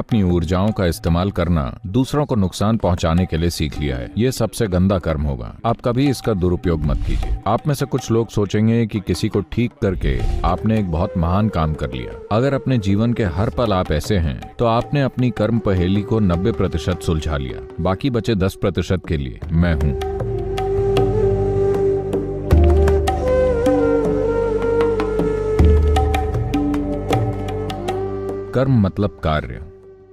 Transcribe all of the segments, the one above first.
अपनी ऊर्जाओं का इस्तेमाल करना दूसरों को नुकसान पहुंचाने के लिए सीख लिया है, ये सबसे गंदा कर्म होगा। आप कभी इसका दुरुपयोग मत कीजिए। आप में से कुछ लोग सोचेंगे कि किसी को ठीक करके आपने एक बहुत महान काम कर लिया। अगर अपने जीवन के हर पल आप ऐसे हैं तो आपने अपनी कर्म पहेली को 90% सुलझा लिया। बाकी बचे 10% के लिए मैं हूं। कर्म मतलब कार्य।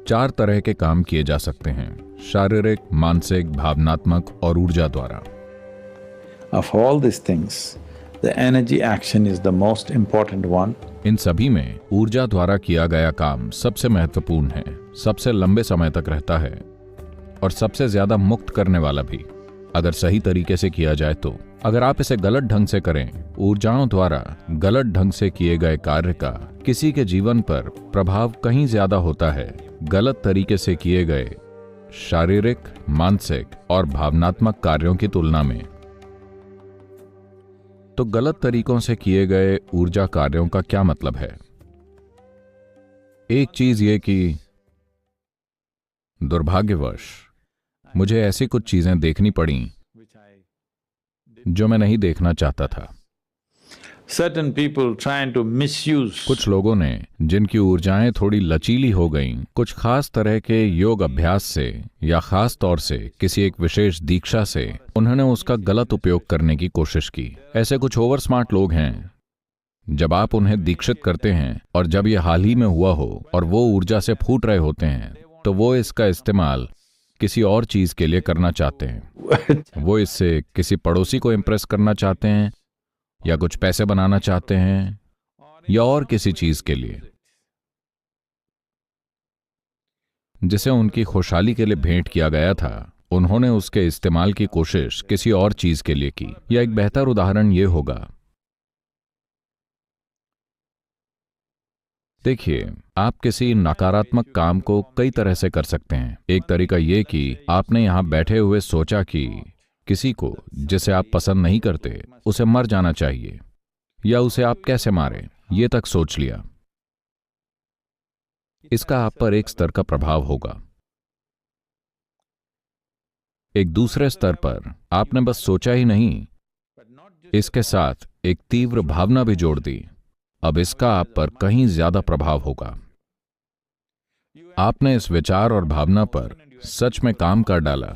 4 तरह के काम किए जा सकते हैं, शारीरिक, मानसिक, भावनात्मक और ऊर्जा द्वारा। Of all these things, the energy action is the most important one. इन सभी में ऊर्जा द्वारा किया गया काम सबसे महत्वपूर्ण है, सबसे लंबे समय तक रहता है और सबसे ज्यादा मुक्त करने वाला भी, अगर सही तरीके से किया जाए तो। अगर आप इसे गलत ढंग से करें, ऊर्जाओं द्वारा गलत ढंग से किए गए कार्य का किसी के जीवन पर प्रभाव कहीं ज्यादा होता है गलत तरीके से किए गए शारीरिक, मानसिक और भावनात्मक कार्यों की तुलना में। तो गलत तरीकों से किए गए ऊर्जा कार्यों का क्या मतलब है? एक चीज ये कि दुर्भाग्यवश मुझे ऐसी कुछ चीजें देखनी पड़ी जो मैं नहीं देखना चाहता था। Certain people trying to misuse कुछ लोगों ने, जिनकी ऊर्जाएं थोड़ी लचीली हो गईं, कुछ खास तरह के योग अभ्यास से या खास तौर से किसी एक विशेष दीक्षा से उन्होंने उसका गलत उपयोग करने की कोशिश की। ऐसे कुछ ओवर स्मार्ट लोग हैं। जब आप उन्हें दीक्षित करते हैं और जब ये हाल ही में हुआ हो और वो ऊर्जा से फूट रहे होते हैं, तो वो इसका इस्तेमाल किसी और चीज के लिए करना चाहते हैं। वो इससे किसी पड़ोसी को इम्प्रेस करना चाहते हैं या कुछ पैसे बनाना चाहते हैं या और किसी चीज के लिए जिसे उनकी खुशहाली के लिए भेंट किया गया था। उन्होंने उसके इस्तेमाल की कोशिश किसी और चीज के लिए की। या एक बेहतर उदाहरण यह होगा, देखिए, आप किसी नकारात्मक काम को कई तरह से कर सकते हैं। एक तरीका यह कि आपने यहां बैठे हुए सोचा कि किसी को जिसे आप पसंद नहीं करते उसे मर जाना चाहिए या उसे आप कैसे मारें, ये तक सोच लिया। इसका आप पर एक स्तर का प्रभाव होगा। एक दूसरे स्तर पर आपने बस सोचा ही नहीं, इसके साथ एक तीव्र भावना भी जोड़ दी। अब इसका आप पर कहीं ज्यादा प्रभाव होगा। आपने इस विचार और भावना पर सच में काम कर डाला।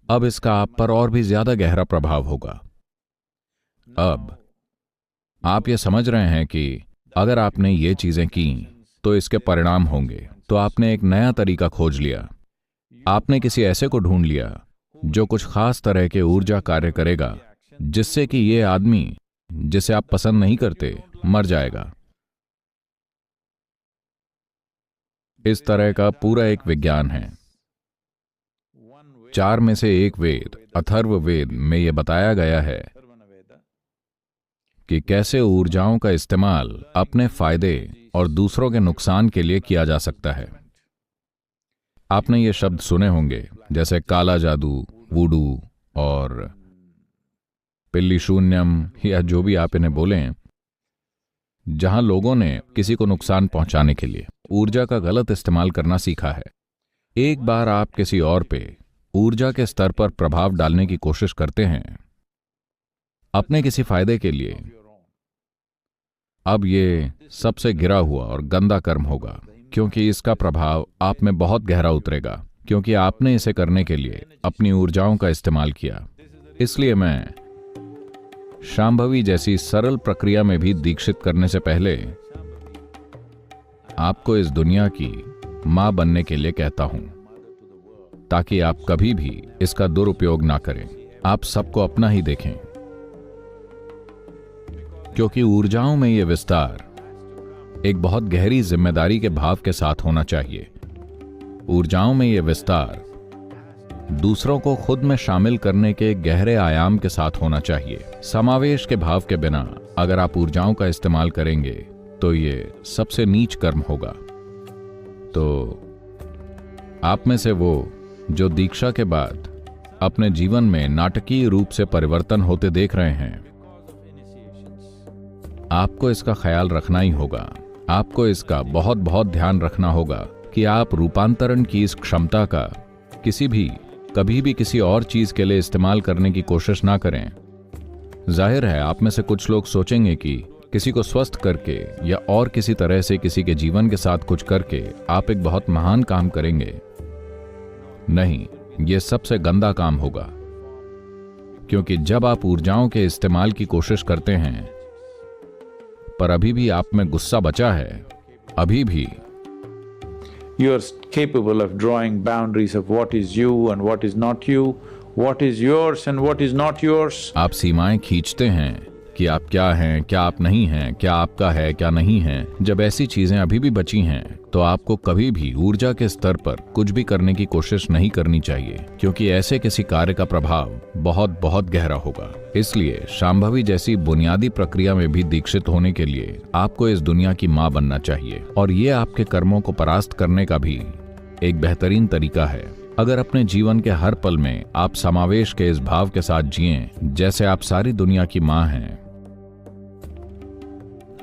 अब इसका आप पर और भी ज्यादा गहरा प्रभाव होगा। अब आप ये समझ रहे हैं कि अगर आपने ये चीजें की तो इसके परिणाम होंगे। तो आपने एक नया तरीका खोज लिया। आपने किसी ऐसे को ढूंढ लिया जो कुछ खास तरह के ऊर्जा कार्य करेगा जिससे कि ये आदमी जिसे आप पसंद नहीं करते मर जाएगा। इस तरह का पूरा एक विज्ञान है। 4 में से एक वेद, अथर्ववेद में यह बताया गया है कि कैसे ऊर्जाओं का इस्तेमाल अपने फायदे और दूसरों के नुकसान के लिए किया जा सकता है। आपने ये शब्द सुने होंगे जैसे काला जादू, वूडू और पिल्ली शून्यम या जो भी आप इन्हें बोलें, जहां लोगों ने किसी को नुकसान पहुंचाने के लिए ऊर्जा का गलत इस्तेमाल करना सीखा है। एक बार आप किसी और पे ऊर्जा के स्तर पर प्रभाव डालने की कोशिश करते हैं अपने किसी फायदे के लिए, अब ये सबसे गिरा हुआ और गंदा कर्म होगा, क्योंकि इसका प्रभाव आप में बहुत गहरा उतरेगा, क्योंकि आपने इसे करने के लिए अपनी ऊर्जाओं का इस्तेमाल किया। इसलिए मैं शांभवी जैसी सरल प्रक्रिया में भी दीक्षित करने से पहले आपको इस दुनिया की मां बनने के लिए कहता हूं, ताकि आप कभी भी इसका दुरुपयोग ना करें। आप सबको अपना ही देखें, क्योंकि ऊर्जाओं में यह विस्तार एक बहुत गहरी जिम्मेदारी के भाव के साथ होना चाहिए। ऊर्जाओं में यह विस्तार दूसरों को खुद में शामिल करने के गहरे आयाम के साथ होना चाहिए। समावेश के भाव के बिना अगर आप ऊर्जाओं का इस्तेमाल करेंगे तो ये सबसे नीच कर्म होगा। तो आप में से वो जो दीक्षा के बाद अपने जीवन में नाटकीय रूप से परिवर्तन होते देख रहे हैं, आपको इसका ख्याल रखना ही होगा। आपको इसका बहुत बहुत ध्यान रखना होगा कि आप रूपांतरण की इस क्षमता का कभी भी किसी और चीज के लिए इस्तेमाल करने की कोशिश ना करें। जाहिर है आप में से कुछ लोग सोचेंगे कि किसी को स्वस्थ करके या और किसी तरह से किसी के जीवन के साथ कुछ करके आप एक बहुत महान काम करेंगे। नहीं, यह सबसे गंदा काम होगा, क्योंकि जब आप ऊर्जाओं के इस्तेमाल की कोशिश करते हैं पर अभी भी आप में गुस्सा बचा है, अभी भी You are capable of drawing boundaries of what is you and what is not you, what is yours and what is not yours. आप सीमाएं खींचते हैं कि आप क्या हैं, क्या आप नहीं हैं, क्या आपका है, क्या नहीं है। जब ऐसी चीजें अभी भी बची हैं तो आपको कभी भी ऊर्जा के स्तर पर कुछ भी करने की कोशिश नहीं करनी चाहिए, क्योंकि ऐसे किसी कार्य का प्रभाव बहुत बहुत गहरा होगा। इसलिए शांभवी जैसी बुनियादी प्रक्रिया में भी दीक्षित होने के लिए आपको इस दुनिया की मां बनना चाहिए, और ये आपके कर्मों को परास्त करने का भी एक बेहतरीन तरीका है। अगर अपने जीवन के हर पल में आप समावेश के इस भाव के साथ जिएं जैसे आप सारी दुनिया की मां हैं,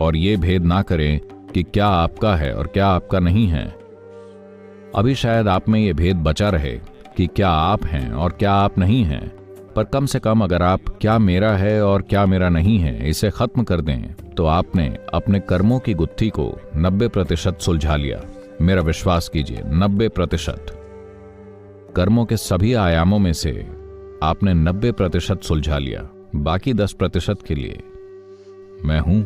और ये भेद ना करें कि क्या आपका है और क्या आपका नहीं है। अभी शायद आप में ये भेद बचा रहे कि क्या आप हैं और क्या आप नहीं हैं, पर कम से कम अगर आप क्या मेरा है और क्या मेरा नहीं है इसे खत्म कर दें तो आपने अपने कर्मों की गुत्थी को 90% सुलझा लिया। मेरा विश्वास कीजिए, 90%। कर्मों के सभी आयामों में से आपने 90% सुलझा लिया। बाकी 10% के लिए मैं हूं।